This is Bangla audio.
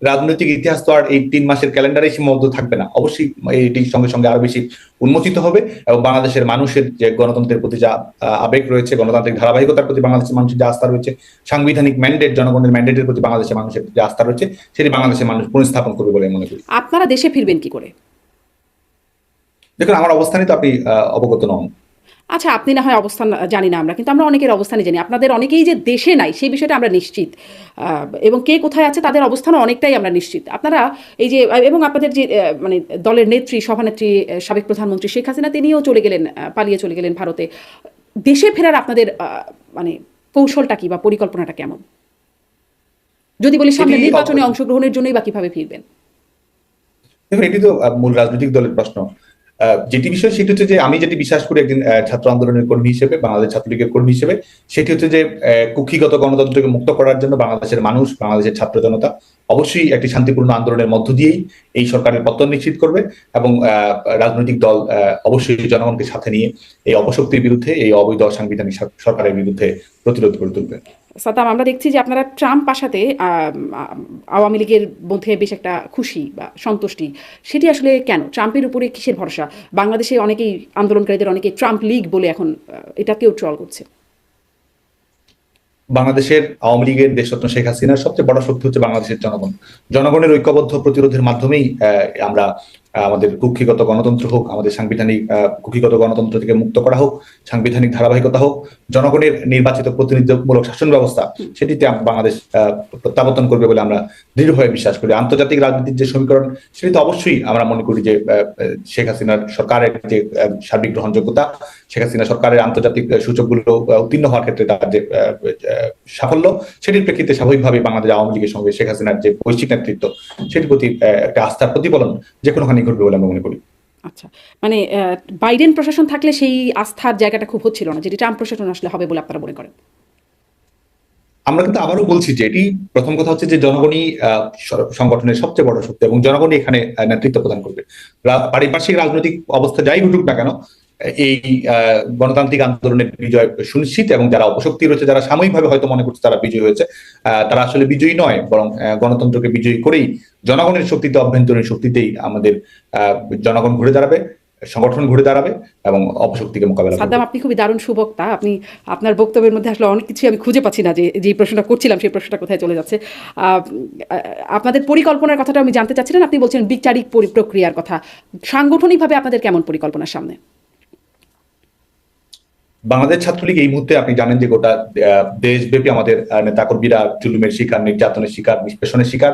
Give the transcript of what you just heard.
রাজনৈতিক ইতিহাস তো আর এই 3 মাসের ক্যালেন্ডারে সীমাবদ্ধ থাকবে না, অবশ্যই এটির সঙ্গে সঙ্গে আরো বেশি উন্মোচিত হবে। এবং বাংলাদেশের মানুষের যে গণতন্ত্রের প্রতি যা আবেগ রয়েছে, গণতান্ত্রিক ধারাবাহিকতার প্রতি বাংলাদেশের মানুষের যে আস্থা রয়েছে, সাংবিধানিক ম্যান্ডেট, জনগণের ম্যান্ডেটের প্রতি বাংলাদেশের মানুষের যে আস্থা রয়েছে, সেটি বাংলাদেশের মানুষ পুনঃস্থাপন করবে বলে মনে করি। আপনারা দেশে ফিরবেন কি করে? দেখুন, আমার অবস্থানই তো আপনি অবগত নন। আচ্ছা, আপনি না হয় অবস্থান জানি না আমরা, কিন্তু আমরা অনেকের অবস্থানই জানি। আপনাদের অনেকেই যে দেশে নাই সেই বিষয়টা আমরা নিশ্চিত, এবং কে কোথায় আছে তাদের অবস্থানও অনেকটাই আমরা নিশ্চিত। আপনারা এই যে এবং আপনাদের যে মানে দলের নেত্রী, সভানেত্রী, সাবেক প্রধানমন্ত্রী শেখ হাসিনা, তিনিও চলে গেলেন, পালিয়ে চলে গেলেন ভারতে। দেশে ফেরার আপনাদের মানে কৌশলটা কি বা পরিকল্পনাটা কেমন? যদি বলি সামনে এটি নির্বাচনে অংশগ্রহণের জন্যই বা কিভাবে ফিরবেন? দেখুন, এটি তো মূল রাজনৈতিক দলের প্রশ্ন। যেটি বিষয় সেটি হচ্ছে যে আমি যেটি বিশ্বাস করি একজন ছাত্র আন্দোলনের কর্মী হিসেবে, বাংলাদেশ ছাত্রলীগের কর্মী হিসেবে, সেটি হচ্ছে যে কুক্ষিগত গণতন্ত্রকে মুক্ত করার জন্য বাংলাদেশের মানুষ, বাংলাদেশের ছাত্র জনতা অবশ্যই একটি শান্তিপূর্ণ আন্দোলনের মধ্য দিয়েই এই সরকারের পতন নিশ্চিত করবে। এবং রাজনৈতিক দল অবশ্যই জনগণকে সাথে নিয়ে এই অপশক্তির বিরুদ্ধে, এই অবৈধ সাংবিধানিক সরকারের বিরুদ্ধে প্রতিরোধ করে তুলবে। সাদ্দাম, আমরা দেখছি যে আপনারা ট্রাম্প আসাতে আওয়ামী লীগের মধ্যে বেশ একটা খুশি বা সন্তুষ্টি, সেটি আসলে কেন? ট্রাম্পের উপরে কিসের ভরসা? বাংলাদেশে অনেকেই, আন্দোলনকারীদের অনেকে ট্রাম্প লীগ বলে এখন এটাকেও ট্রল করছে। বাংলাদেশের আওয়ামী লীগের দেশরত্ন শেখ হাসিনার সবচেয়ে বড় শক্তি হচ্ছে বাংলাদেশের জনগণ। জনগণের ঐক্যবদ্ধ প্রতিরোধের মাধ্যমেই আমরা আমাদের কুক্ষিগত গণতন্ত্র হোক, আমাদের সাংবিধানিক কুক্ষিগত গণতন্ত্র থেকে মুক্ত করা হোক, সাংবিধানিক ধারাবাহিকতা হোক, জনগণের নির্বাচিত প্রতিনিধিত্বমূলক শাসন ব্যবস্থা, সেটিতে বাংলাদেশ প্রত্যাবর্তন করবে বলে আমরা দৃঢ়ভাবে বিশ্বাস করি। আন্তর্জাতিক রাজনীতির যে সমীকরণ, সেটি তো অবশ্যই আমরা মনে করি যে শেখ হাসিনার সরকারের যে সার্বিক গ্রহণযোগ্যতা, শেখ হাসিনা সরকারের আন্তর্জাতিক সূচকগুলো উত্তীর্ণ হওয়ার ক্ষেত্রে তার যে সাফল্য, সেটির প্রেক্ষিতে স্বাভাবিকভাবে বাংলাদেশ আওয়ামী লীগের সঙ্গে শেখ হাসিনার যে বৈশ্বিক নেতৃত্ব, সেটির প্রতি একটা আস্থার প্রতিফলন যে কোনোখানি ঘটবে বলে আমরা মনে করি। আচ্ছা, মানে বাইডেন প্রশাসন থাকলে সেই আস্থার জায়গাটা খুব হচ্ছিল না, যেটি ট্রাম্প প্রশাসন আসলে হবে বলে আপনারা মনে করেন? আমরা কিন্তু আবারও বলছি যে এটি প্রথম কথা হচ্ছে যে জনগণই সংগঠনের সবচেয়ে বড় শক্তি, এবং জনগণই এখানে নেতৃত্ব প্রদান করবে। পারিপার্শ্বিক রাজনৈতিক অবস্থা যাই ঘটুক না কেন, এই গণতান্ত্রিক আন্দোলনের বিজয় সুনিশ্চিত। এবং যারা অপশক্তি রয়েছে, যারা সাময়িকভাবে হয়তো মনে করছে তারা বিজয়ী হয়েছে, তারা আসলে বিজয়ী নয়, বরং গণতন্ত্রকে বিজয়ী করেই, জনগণের শক্তিতে, অভ্যন্তরীণ শক্তিতেই আমাদের জনগণ ঘুরে দাঁড়াবে, সংগঠন ঘুরে দাঁড়াবে এবং অপশক্তিকে মোকাবেলা করবে। সাদ্দাম, আপনি খুবই দারুণ সুবক্তা। আপনি আপনার বক্তব্যের মধ্যে আসলে অনেক কিছু আমি খুঁজে পাচ্ছি না, যে যে প্রশ্নটা করছিলাম সেই প্রশ্নটা কোথায় চলে যাচ্ছে। আপনাদের পরিকল্পনার কথাটা আমি জানতে চাচ্ছিলেন। আপনি বলছেন বিচারিক প্রক্রিয়ার কথা। সাংগঠনিকভাবে আপনাদের কেমন পরিকল্পনার সামনে? বাংলাদেশ ছাত্রলীগ এই মুহূর্তে, আপনি জানেন যে গোটা দেশব্যাপী আমাদের নেতাকর্মীরা জুলুমের শিকার, নির্যাতনের শিকার, নিষ্পেষণের শিকার।